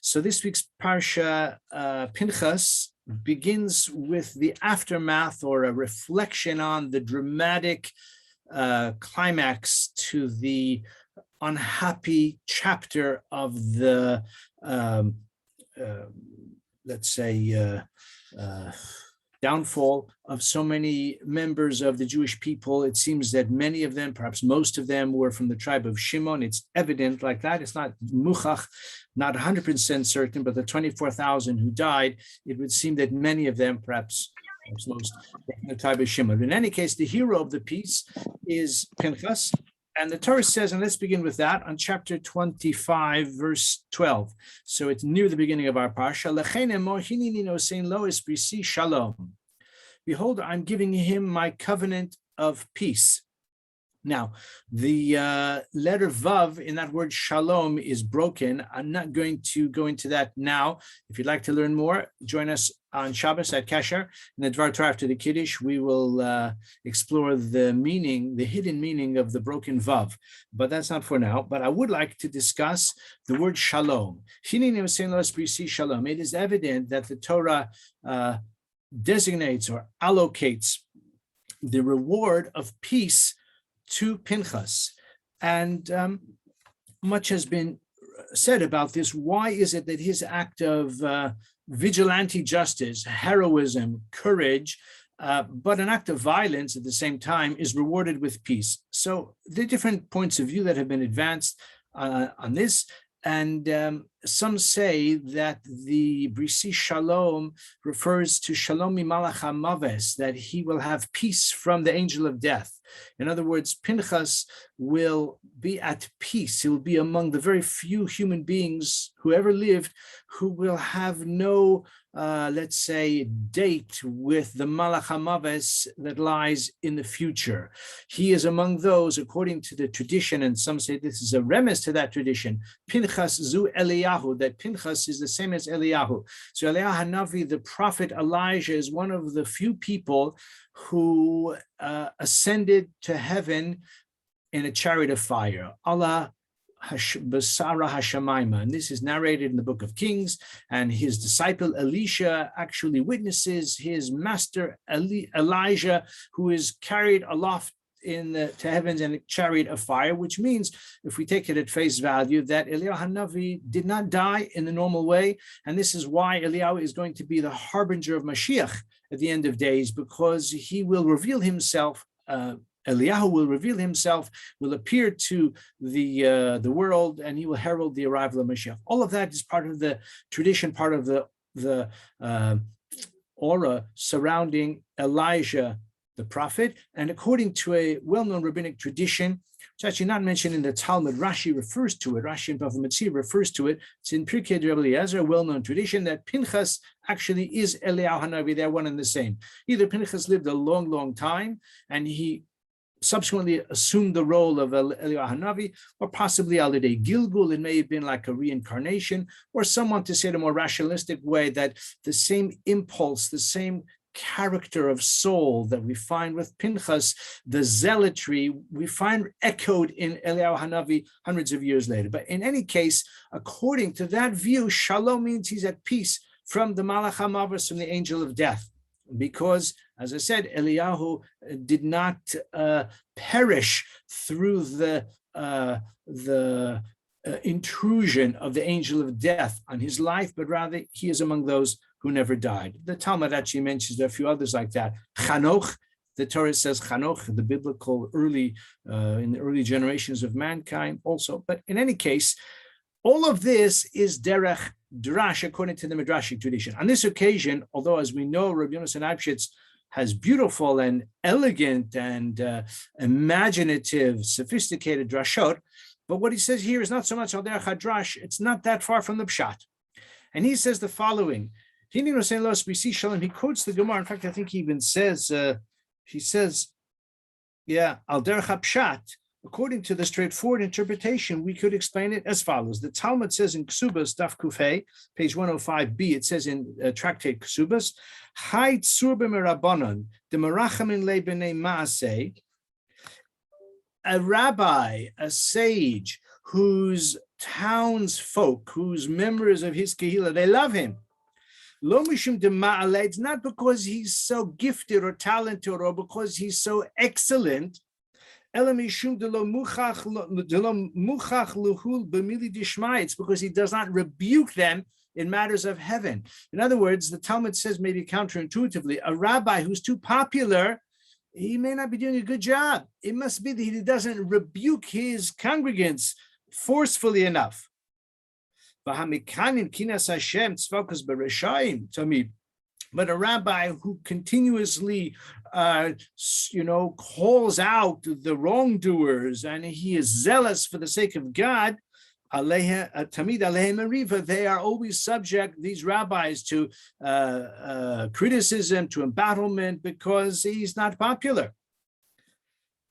So this week's Parasha, Pinchas, begins with the aftermath or a reflection on the dramatic climax to the unhappy chapter of the, let's say, downfall of so many members of the Jewish people. It seems that many of them, perhaps most of them, were from the tribe of Shimon. It's evident like that. It's not muchach, not 100% certain, but the 24,000 who died, it would seem that many of them, perhaps most, were from the tribe of Shimon. In any case, the hero of the piece is Pinchas. And the Torah says, and let's begin with that, on chapter 25, verse 12. So it's near the beginning of our parsha. Shalom. Behold, I'm giving him my covenant of peace. Now, the letter Vav in that word shalom is broken. I'm not going to go into that now. If you'd like to learn more, join us on Shabbos at Kesher. In the Dvar Torah after the Kiddush, we will explore the meaning, the hidden meaning of the broken Vav. But that's not for now. But I would like to discuss the word shalom. It is evident that the Torah designates or allocates the reward of peace to Pinchas. And much has been said about this. Why is it that his act of vigilante justice, heroism, courage, but an act of violence at the same time is rewarded with peace? So there are different points of view that have been advanced on this. And some say that the Brisi Shalom refers to Shalom Mimalach HaMaves, that he will have peace from the angel of death. In other words, Pinchas will be at peace. He will be among the very few human beings who ever lived who will have no, let's say, date with the Malach HaMaves that lies in the future. He is among those, according to the tradition, and some say this is a remiss to that tradition, Pinchas zu Eliyahu, that Pinchas is the same as Eliyahu. So Eliyahu Hanavi, the prophet Elijah, is one of the few people who ascended to heaven in a chariot of fire. Allah Basara Hashamayma, and this is narrated in the book of Kings, and his disciple Elisha actually witnesses his master Elijah, who is carried aloft to heavens in a chariot of fire, which means, if we take it at face value, that Eliyahu Hanavi did not die in the normal way, and this is why Eliyahu is going to be the harbinger of Mashiach at the end of days, because he will reveal himself. Eliyahu will reveal himself, will appear to the world, and he will herald the arrival of Mashiach. All of that is part of the tradition, part of the aura surrounding Elijah, the prophet. And according to a well-known rabbinic tradition, it's actually not mentioned in the Talmud, Rashi refers to it, Rashi and Bava Metzia refers to it. It's in Pirkei Rabbi Eliezer, a well-known tradition that Pinchas actually is Eliyahu Hanavi. They're one and the same. Either Pinchas lived a long, long time, and he subsequently assumed the role of Eliyahu Hanavi, or possibly Al-Yedei Gilgul, it may have been like a reincarnation, or someone to say it in a more rationalistic way, that the same impulse, the same character of soul that we find with Pinchas, the zealotry, we find echoed in Eliyahu Hanavi hundreds of years later. But in any case, according to that view, Shalom means he's at peace from the Malach HaMaves, from the angel of death. Because, as I said, Eliyahu did not perish through the intrusion of the angel of death on his life, but rather he is among those who never died. The Talmud actually mentions a few others like that. Chanoch, the Torah says Chanoch, the biblical in the early generations of mankind also. But in any case, all of this is derech drash according to the Midrashic tradition. On this occasion, although as we know, Rabbi Yonatan Eibeschutz has beautiful and elegant and imaginative, sophisticated drashot, but what he says here is not so much al derech hadrash. It's not that far from the pshat. And he says the following. He quotes the Gemara. In fact, I think he even says, al derech pshat. According to the straightforward interpretation, we could explain it as follows. The Talmud says in Ksubas, Daf Kufay, page 105b, it says in Tractate Ksubas, Hai tzur b'merabanan, de merachamin le b'nei maaseh, a rabbi, a sage, whose townsfolk who's members of his kehillah, they love him. Lo mishum dema'ale, it's not because he's so gifted or talented or because he's so excellent. It's because he does not rebuke them in matters of heaven. In other words, the Talmud says, maybe counterintuitively, a rabbi who's too popular, he may not be doing a good job. It must be that he doesn't rebuke his congregants forcefully enough. But a rabbi who continuously, calls out the wrongdoers and he is zealous for the sake of God, they are always subject, these rabbis, to criticism, to embattlement, because he's not popular.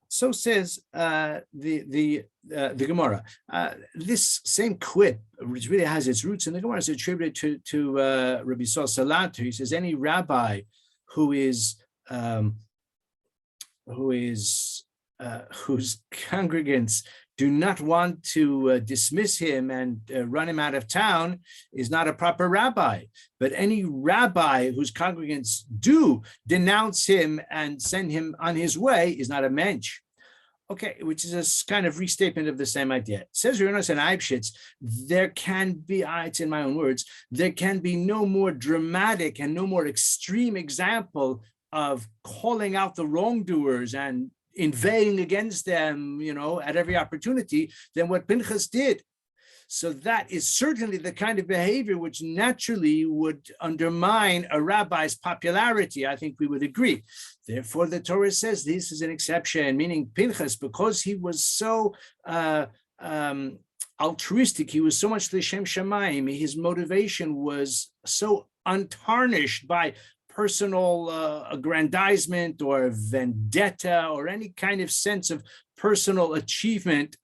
So says the Gemara. This same quip, which really has its roots in the Gemara, is attributed to Rabbi Salatu. He says any rabbi whose congregants do not want to dismiss him and run him out of town is not a proper rabbi. But any rabbi whose congregants do denounce him and send him on his way is not a mensch. Okay, which is a kind of restatement of the same idea. It says Yonatan and Eibeschutz, there can be, it's in my own words, there can be no more dramatic and no more extreme example of calling out the wrongdoers and inveighing against them, at every opportunity than what Pinchas did. So that is certainly the kind of behavior which naturally would undermine a rabbi's popularity. I think we would agree. Therefore, the Torah says this is an exception, meaning Pinchas, because he was so altruistic, he was so much l'shem shamayim, his motivation was so untarnished by personal aggrandizement or vendetta or any kind of sense of personal achievement.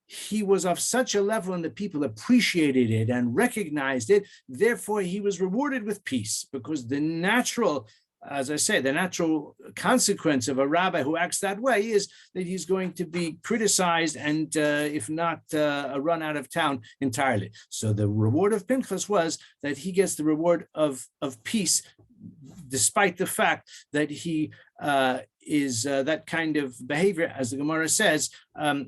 He was of such a level and the people appreciated it and recognized it. Therefore, he was rewarded with peace, because the natural, as I say, the natural consequence of a rabbi who acts that way is that he's going to be criticized and if not run out of town entirely. So the reward of Pinchas was that he gets the reward of peace, despite the fact that he is that kind of behavior, as the Gemara says,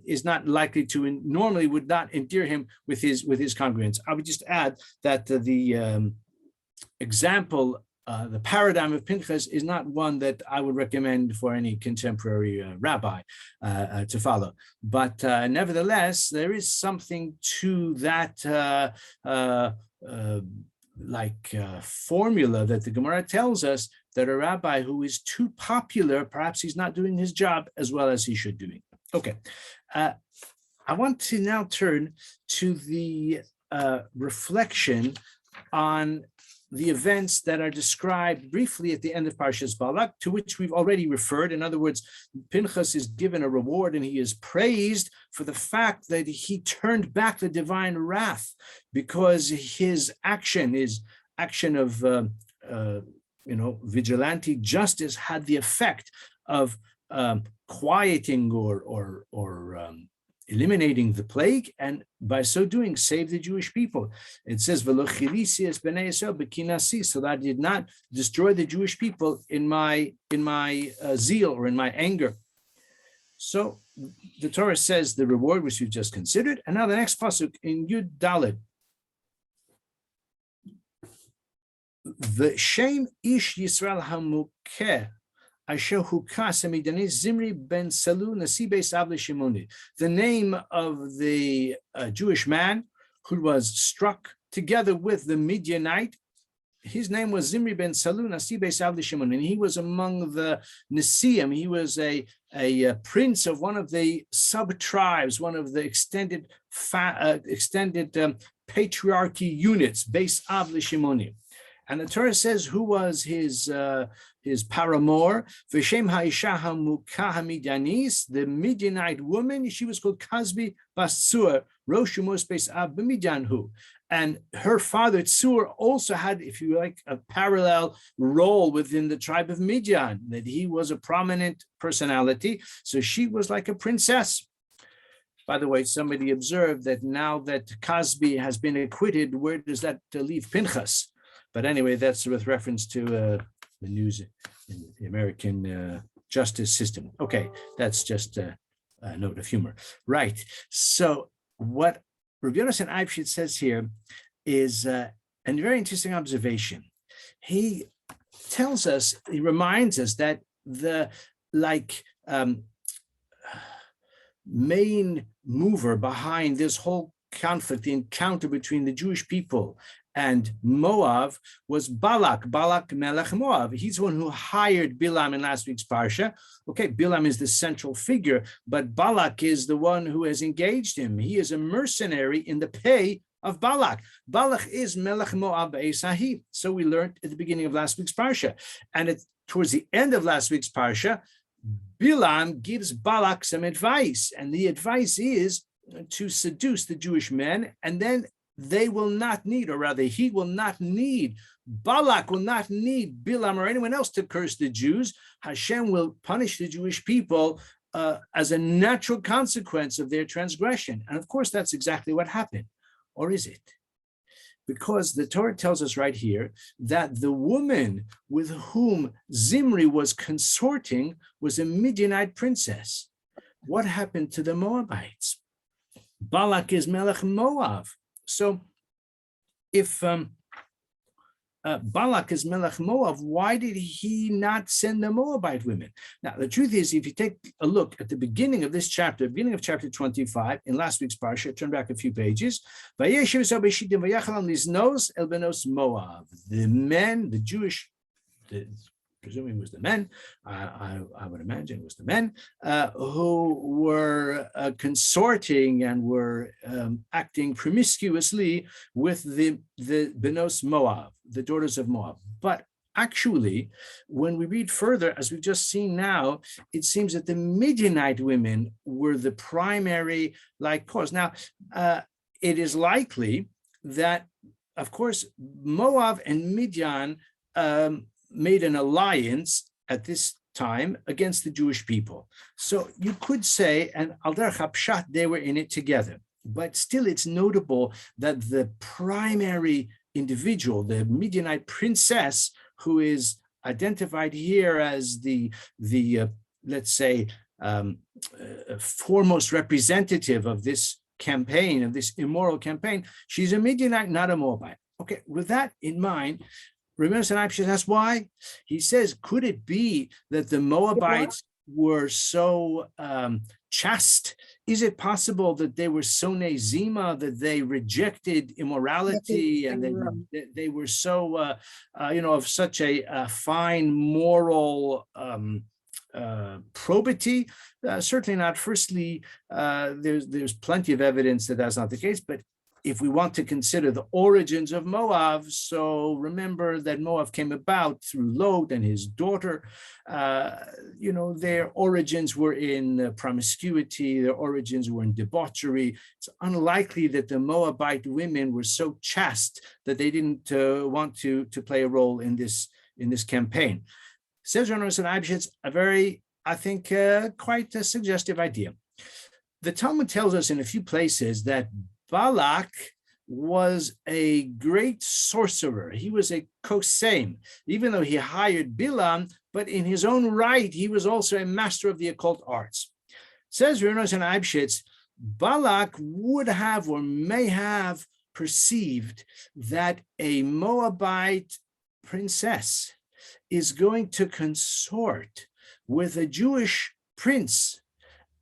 is not likely to, normally would not endear him with his congregants. I would just add that the example, the paradigm of Pinchas is not one that I would recommend for any contemporary rabbi to follow. But nevertheless, there is something to that formula that the Gemara tells us, that a rabbi who is too popular, perhaps he's not doing his job as well as he should do. Okay, I want to now turn to the reflection on the events that are described briefly at the end of Parashas Balak, to which we've already referred. In other words, Pinchas is given a reward and he is praised for the fact that he turned back the divine wrath, because his action of vigilante justice had the effect of quieting or eliminating the plague, and by so doing, save the Jewish people. It says, so that I did not destroy the Jewish people in my zeal or in my anger. So the Torah says the reward which we've just considered. And now the next pasuk in Yud Daled. The Shem Ish Yisrael Hamukeh Asher Hukas Amidani Zimri ben Salu Nasibes Avle Shimoni. The name of the Jewish man who was struck together with the Midianite, his name was Zimri ben Salu Nasibes Avle Shimoni, and he was among the Nesiim. He was a prince of one of the sub-tribes, one of the extended patriarchy units, Beis Avle Shimoni. And the Torah says who was his paramour, V'shem ha'isha ha'mukah ha'midianis, the Midianite woman, she was called Kazbi bas Tzur, Rosh Umos Beis Av b'Midianhu. And her father, Tzur, also had, if you like, a parallel role within the tribe of Midian, that he was a prominent personality. So she was like a princess. By the way, somebody observed that now that Cosby has been acquitted, where does that leave Pinchas? But anyway, that's with reference to the news in the American justice system. Okay, that's just a note of humor. Right. So what Rabbi Yonatan Eibeschutz says here is a very interesting observation. He tells us, he reminds us that the main mover behind this whole conflict, the encounter between the Jewish people and Moab, was Balak Melech Moab. He's the one who hired Bilam in last week's Parsha. Okay, Bilam is the central figure, but Balak is the one who has engaged him. He is a mercenary in the pay of Balak. Balak is Melech Moab Esahi. So we learned at the beginning of last week's Parsha. And towards the end of last week's Parsha, Bilam gives Balak some advice. And the advice is to seduce the Jewish men, and then they will not need, or rather he will not need, Balak will not need Bilam or anyone else to curse the Jews. Hashem will punish the Jewish people as a natural consequence of their transgression. And of course, that's exactly what happened. Or is it? Because the Torah tells us right here that the woman with whom Zimri was consorting was a Midianite princess. What happened to the Moabites? Balak is Melech Moab. So if Balak is Melech Moab, why did he not send the Moabite women? Now, the truth is, if you take a look at the beginning of this chapter, beginning of chapter 25, in last week's Parsha, turn back a few pages, the men, the Jewish, presuming it was the men, I would imagine it was the men, who were consorting and were acting promiscuously with the Benos Moab, the daughters of Moab. But actually, when we read further, as we've just seen now, it seems that the Midianite women were the primary cause. Now, it is likely that, of course, Moab and Midian made an alliance at this time against the Jewish people. So you could say, and al derech hapshat, they were in it together. But still, it's notable that the primary individual, the Midianite princess, who is identified here as the let's say, foremost representative of this campaign, of this immoral campaign, she's a Midianite, not a Moabite. Okay, with that in mind, Rabbi Yonatan Eibeschutz asks why. He says, could it be that the Moabites were so chaste? Is it possible that they were sonei zima, that they rejected immorality, and they were so, of such a fine moral probity? Certainly not. Firstly, there's plenty of evidence that that's not the case, but if we want to consider the origins of Moab, so remember that Moab came about through Lot and his daughter. Their origins were in promiscuity, their origins were in debauchery. It's unlikely that the Moabite women were so chaste that they didn't want to play a role in this campaign. Says Rabbi Yonatan Eibeschutz, a very, I think, quite a suggestive idea. The Talmud tells us in a few places that Balak was a great sorcerer. He was a koseim, even though he hired Bilam, but in his own right, he was also a master of the occult arts. Says Rabbi Yonatan Eibeschutz, Balak would have or may have perceived that a Moabite princess is going to consort with a Jewish prince,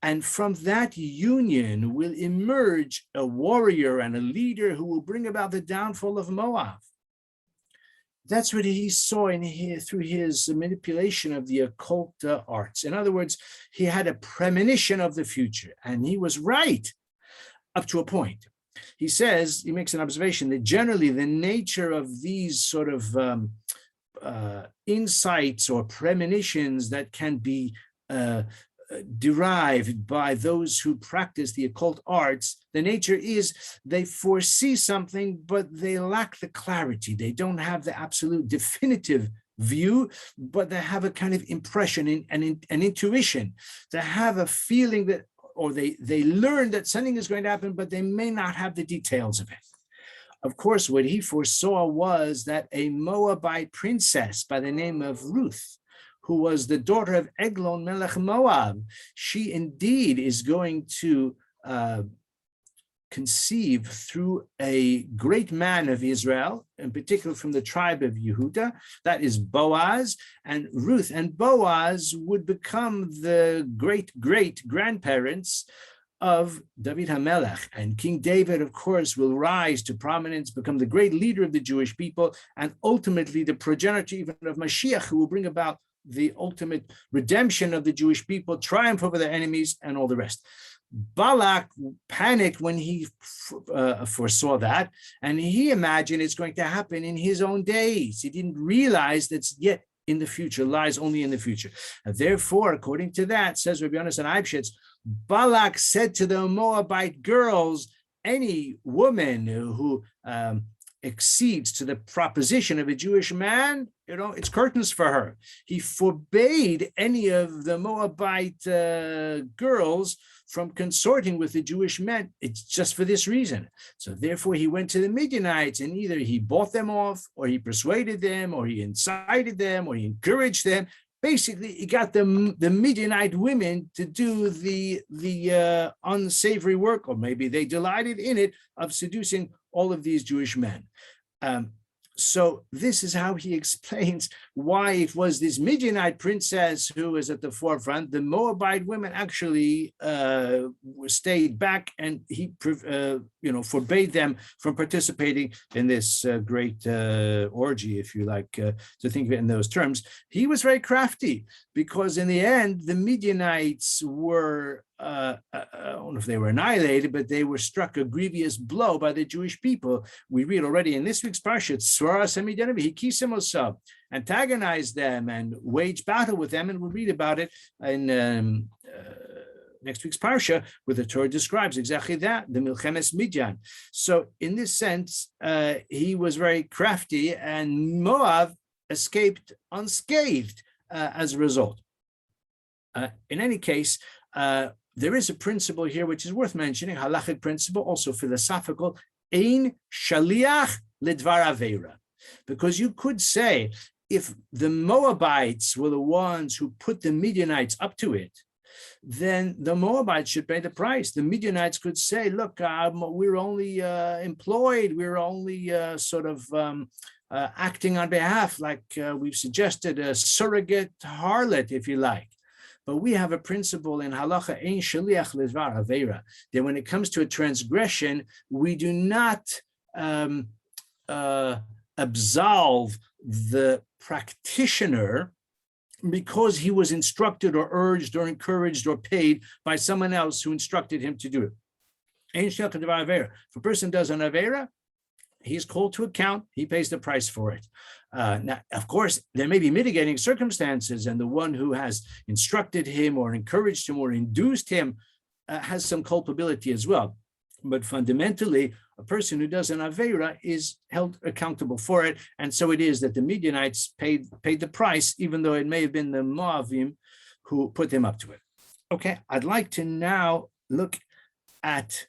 and from that union will emerge a warrior and a leader who will bring about the downfall of Moab. That's what he saw through his manipulation of the occult arts. In other words, he had a premonition of the future, and he was right up to a point. He says, he makes an observation that generally the nature of these sort of insights or premonitions that can be derived by those who practice the occult arts, the nature is they foresee something, but they lack the clarity. They don't have the absolute definitive view, but they have a kind of impression and an intuition. They have a feeling that or they learn that something is going to happen, but they may not have the details of it. Of course, what he foresaw was that a Moabite princess by the name of Ruth, who was the daughter of Eglon Melech Moab, she indeed is going to conceive through a great man of Israel, in particular from the tribe of Yehuda, that is Boaz, and Ruth and Boaz would become the great-great-grandparents of David HaMelech. And King David, of course, will rise to prominence, become the great leader of the Jewish people, and ultimately the progenitor even of Mashiach, who will bring about the ultimate redemption of the Jewish people, triumph over their enemies, and all the rest. Balak panicked when he foresaw that, and he imagined it's going to happen in his own days. He didn't realize that's yet in the future, lies only in the future. And therefore, according to that, says Rabbi Yonatan Eibeschutz, Balak said to the Moabite girls, any woman who exceeds to the proposition of a Jewish man, it's curtains for her. He forbade any of the Moabite girls from consorting with the Jewish men. It's just for this reason. So therefore he went to the Midianites, and either he bought them off, or he persuaded them, or he incited them, or he encouraged them. Basically, he got the Midianite women to do the unsavory work, or maybe they delighted in it, of seducing all of these Jewish men. So this is how he explains why it was this Midianite princess who was at the forefront. The Moabite women actually stayed back, and he forbade them from participating in this great orgy, if you like to think of it in those terms. He was very crafty, because in the end, the Midianites were I don't know if they were annihilated, but they were struck a grievous blow by the Jewish people. We read already in this week's Parasha, he antagonized them and waged battle with them, and we'll read about it in next week's Parasha, where the Torah describes exactly that, the Milchemes Midian. So in this sense, he was very crafty, and Moab escaped unscathed as a result. In any case, there is a principle here which is worth mentioning, halachic principle, also philosophical, ein shaliach lidvar aveira. Because you could say, if the Moabites were the ones who put the Midianites up to it, then the Moabites should pay the price. The Midianites could say, look, we're only employed, we're only acting on behalf, like we've suggested, a surrogate harlot, if you like. But we have a principle in halacha, ein shaliach lidvar aveira, that when it comes to a transgression, we do not absolve the practitioner because he was instructed or urged or encouraged or paid by someone else who instructed him to do it. Ein shaliach lidvar aveira. If a person does an aveira, he's called to account, he pays the price for it. Now, of course, there may be mitigating circumstances, and the one who has instructed him or encouraged him or induced him has some culpability as well. But fundamentally, a person who does an aveira is held accountable for it. And so it is that the Midianites paid the price, even though it may have been the Moavim who put them up to it. Okay, I'd like to now look at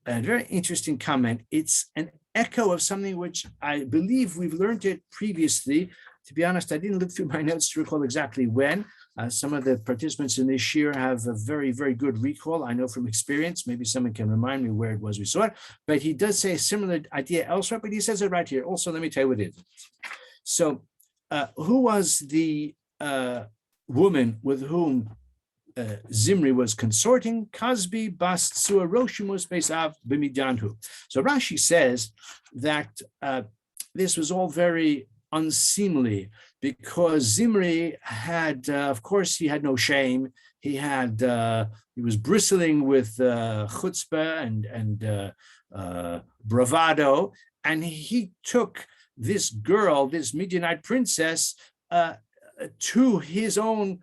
a very interesting comment. It's an echo of something which I believe we've learned it previously. To be honest, I didn't look through my notes to recall exactly when. Some of the participants in this year have a very, very good recall. I know from experience, maybe someone can remind me where it was we saw it, but he does say a similar idea elsewhere, but he says it right here. Also, let me tell you what it is. So who was the woman with whom Zimri was consorting? Kazbi bas Tsua Roshimus Besav B'Midyanhu. So Rashi says that this was all very unseemly, because Zimri had, of course, he had no shame. He was bristling with chutzpah and bravado, and he took this girl, this Midianite princess, to his own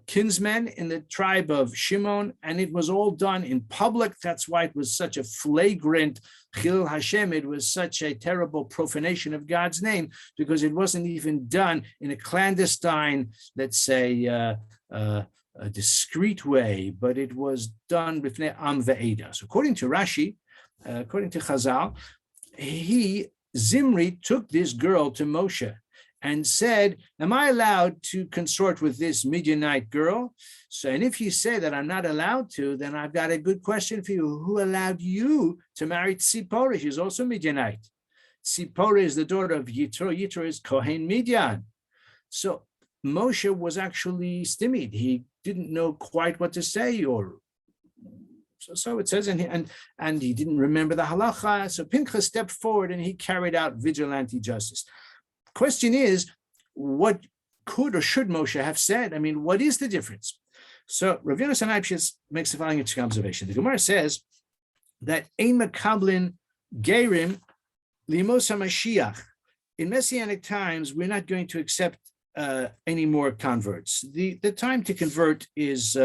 kinsmen in the tribe of Shimon, and it was all done in public. That's why it was such a flagrant Chilul Hashem. It was such a terrible profanation of God's name, because it wasn't even done in a clandestine, let's say, a discreet way, but it was done b'fnei am ve'eda. So according to Rashi, according to Chazal, Zimri took this girl to Moshe and said, am I allowed to consort with this Midianite girl? So, and if you say that I'm not allowed to, then I've got a good question for you. Who allowed you to marry Tzipora? She's also Midianite. Tzipora is the daughter of Yitro. Yitro is Kohen Midian. So Moshe was actually stymied. He didn't know quite what to say, or so it says, and he didn't remember the halacha. So Pinchas stepped forward and he carried out vigilante justice. Question is, what could or should Moshe have said? I mean, what is the difference? So Rav Yonatan Eibeschutz makes the following interesting observation. The Gemara says that Ein Makablin Gerim Limos HaMashiach. In Messianic times, we're not going to accept any more converts. The time to convert is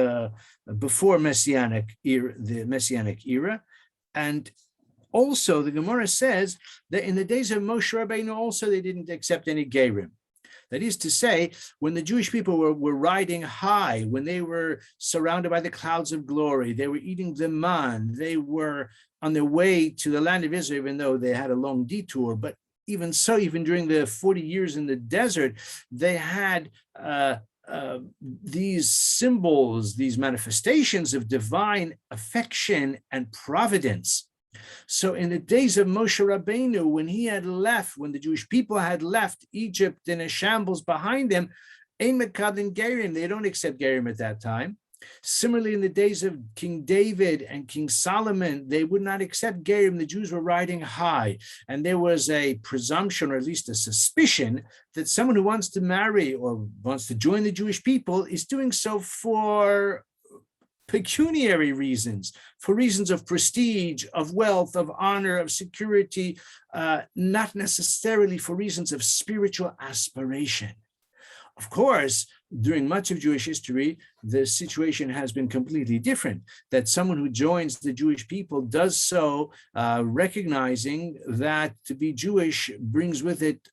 before Messianic era, the Messianic era, and also the Gemara says that in the days of Moshe Rabbeinu also they didn't accept any Gerim. That is to say, when the Jewish people were riding high, when they were surrounded by the clouds of glory, they were eating the man, they were on their way to the land of Israel, even though they had a long detour, but even so, even during the 40 years in the desert, they had these symbols, these manifestations of divine affection and providence. So in the days of Moshe Rabbeinu, when he had left, when the Jewish people had left Egypt in a shambles behind them, Ein Mekabelin Gerim, they don't accept Gerim at that time. Similarly, in the days of King David and King Solomon, they would not accept Gerim. The Jews were riding high, and there was a presumption, or at least a suspicion, that someone who wants to marry or wants to join the Jewish people is doing so for pecuniary reasons, for reasons of prestige, of wealth, of honor, of security, not necessarily for reasons of spiritual aspiration. Of course, during much of Jewish history, the situation has been completely different, that someone who joins the Jewish people does so recognizing that to be Jewish brings with it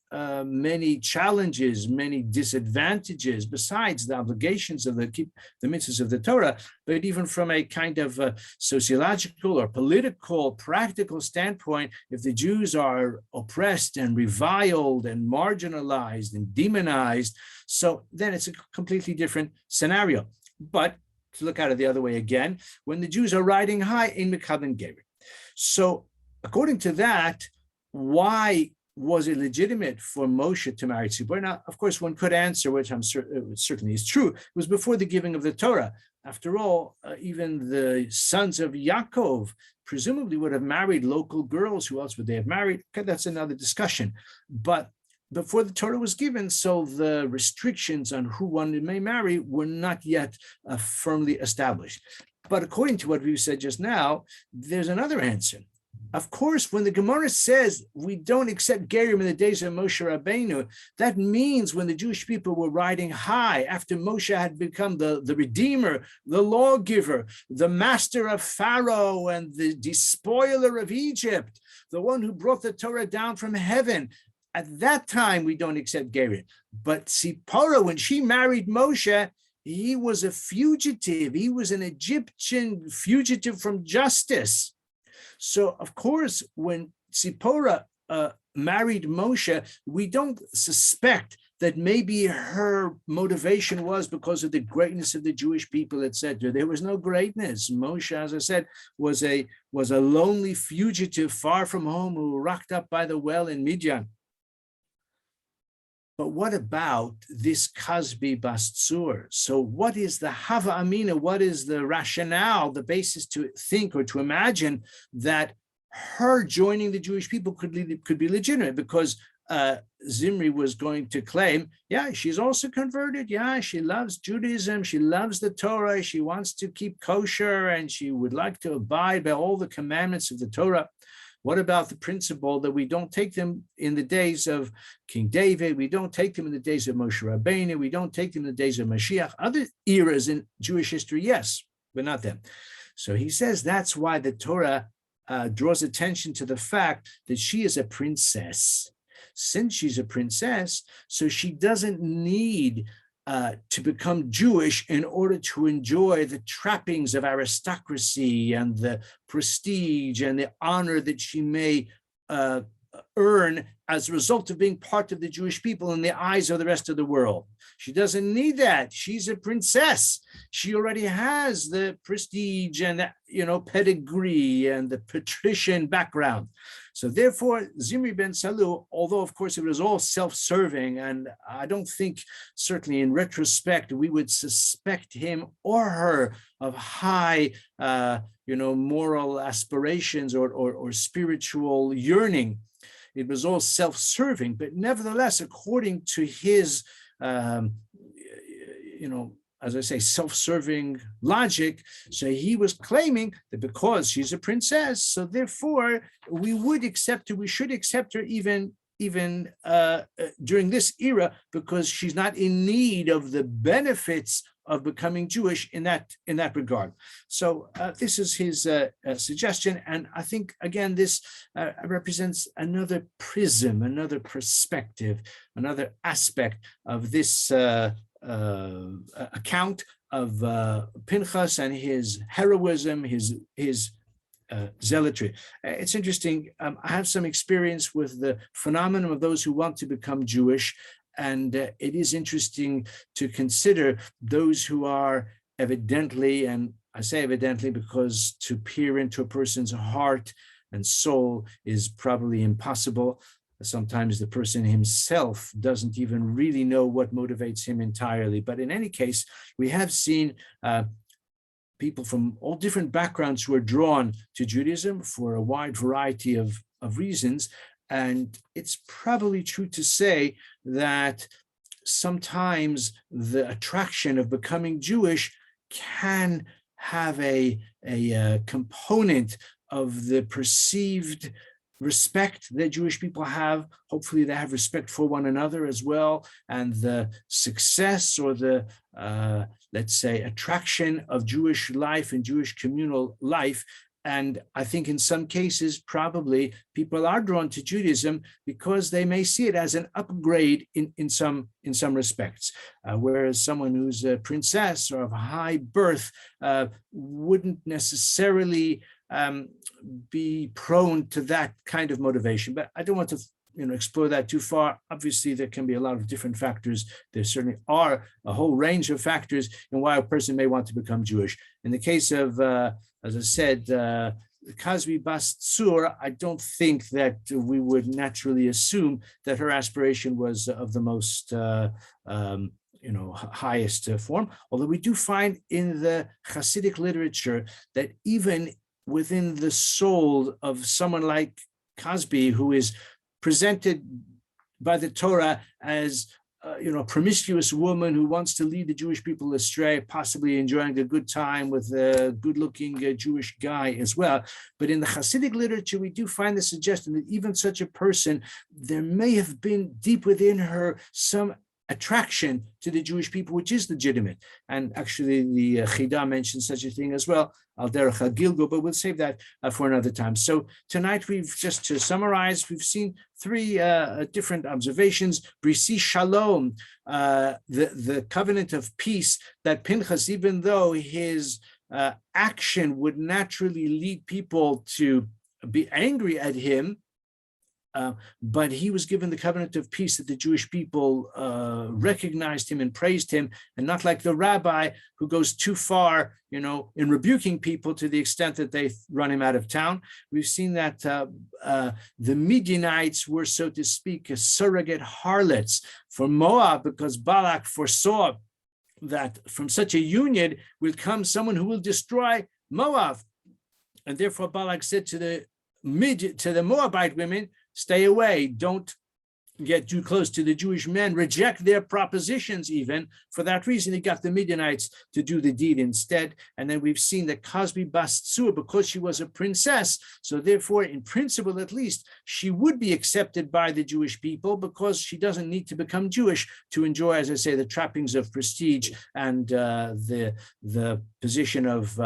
many challenges, many disadvantages, besides the obligations of the mitzvahs of the Torah, but even from a kind of sociological or political, practical standpoint, if the Jews are oppressed and reviled and marginalized and demonized, so then it's a completely different scenario. But to look at it the other way again, when the Jews are riding high, in Mekabelin Gerim. So according to that, why was it legitimate for Moshe to marry Tzipora? Now, of course, one could answer, which I'm certainly is true, it was before the giving of the Torah. After all, even the sons of Yaakov presumably would have married local girls. Who else would they have married? Okay, that's another discussion. But before the Torah was given, so the restrictions on who one may marry were not yet firmly established. But according to what we said just now, there's another answer. Of course, when the Gemara says we don't accept Gerim in the days of Moshe Rabbeinu, that means when the Jewish people were riding high, after Moshe had become the Redeemer, the lawgiver, the master of Pharaoh and the despoiler of Egypt, the one who brought the Torah down from heaven, at that time, we don't accept Gerim. But Tzipora, when she married Moshe, he was a fugitive. He was an Egyptian fugitive from justice. So, of course, when Tzipora married Moshe, we don't suspect that maybe her motivation was because of the greatness of the Jewish people, etc. There was no greatness. Moshe, as I said, was a lonely fugitive far from home who rocked up by the well in Midian. But what about this Kasbi Bastsur? So what is the Hava Amina? What is the rationale, the basis to think or to imagine that her joining the Jewish people could be legitimate? Because Zimri was going to claim, yeah, she's also converted. Yeah, she loves Judaism. She loves the Torah. She wants to keep kosher and she would like to abide by all the commandments of the Torah. What about the principle that we don't take them in the days of King David? We don't take them in the days of Moshe Rabbeinu. We don't take them in the days of Mashiach. Other eras in Jewish history, yes, but not them. So he says that's why the Torah draws attention to the fact that she is a princess. Since she's a princess, so she doesn't need to become Jewish in order to enjoy the trappings of aristocracy and the prestige and the honor that she may earn as a result of being part of the Jewish people in the eyes of the rest of the world. She doesn't need that. She's a princess. She already has the prestige and the, pedigree and the patrician background. So therefore, Zimri ben Salu, although of course it was all self-serving, and I don't think, certainly in retrospect, we would suspect him or her of high, moral aspirations or spiritual yearning. It was all self-serving, but nevertheless, according to his, as I say, self-serving logic, so he was claiming that because she's a princess, so therefore we would accept her, we should accept her even during this era, because she's not in need of the benefits of becoming Jewish in that regard. So this is his suggestion, and I think again this represents another prism, another perspective, another aspect of this account of Pinchas and his heroism, his zealotry. It's interesting. I have some experience with the phenomenon of those who want to become Jewish. And it is interesting to consider those who are evidently, and I say evidently because to peer into a person's heart and soul is probably impossible. Sometimes the person himself doesn't even really know what motivates him entirely. But in any case, we have seen people from all different backgrounds who are drawn to Judaism for a wide variety of reasons. And it's probably true to say that sometimes the attraction of becoming Jewish can have a component of the perceived respect that Jewish people have. Hopefully they have respect for one another as well, and the success or the, let's say, attraction of Jewish life and Jewish communal life. And I think in some cases, probably people are drawn to Judaism because they may see it as an upgrade in some respects, whereas someone who's a princess or of high birth wouldn't necessarily be prone to that kind of motivation. But I don't want to explore that too far. Obviously, there can be a lot of different factors. There certainly are a whole range of factors in why a person may want to become Jewish. In the case of, as I said, Kazvi Bas Tzur, I don't think that we would naturally assume that her aspiration was of the most highest form. Although we do find in the Hasidic literature that even within the soul of someone like Kazbi, who is presented by the Torah as a promiscuous woman who wants to lead the Jewish people astray, possibly enjoying a good time with a good-looking Jewish guy as well. But in the Hasidic literature, we do find the suggestion that even such a person, there may have been deep within her some attraction to the Jewish people, which is legitimate. And actually, the Chida mentions such a thing as well, al derech hagilgul, but we'll save that for another time. So tonight, just to summarize, we've seen three different observations. Brisi Shalom, the covenant of peace that Pinchas, even though his action would naturally lead people to be angry at him, but he was given the covenant of peace that the Jewish people recognized him and praised him, and not like the rabbi who goes too far, in rebuking people to the extent that they run him out of town. We've seen that the Midianites were, so to speak, surrogate harlots for Moab, because Balak foresaw that from such a union will come someone who will destroy Moab. And therefore Balak said to the Moabite women, stay away, don't get too close to the Jewish men, reject their propositions even. For that reason, he got the Midianites to do the deed instead. And then we've seen that Kazbi Bas Tzur, because she was a princess, so therefore, in principle at least, she would be accepted by the Jewish people because she doesn't need to become Jewish to enjoy, as I say, the trappings of prestige and the position of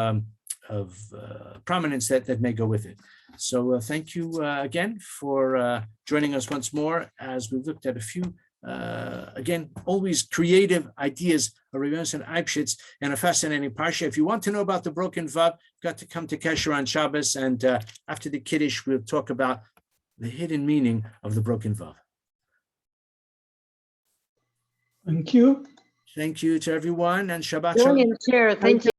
prominence that may go with it. So thank you again for joining us once more as we've looked at a few Again, always creative ideas of Rabbi Yonatan Eibeschutz and a fascinating parsha. If you want to know about the broken vav, you've got to come to Kesher on Shabbos, and after the Kiddush, we'll talk about the hidden meaning of the broken vav. Thank you. Thank you to everyone, and Shabbat Shalom. Brilliant, Chair. Thank you.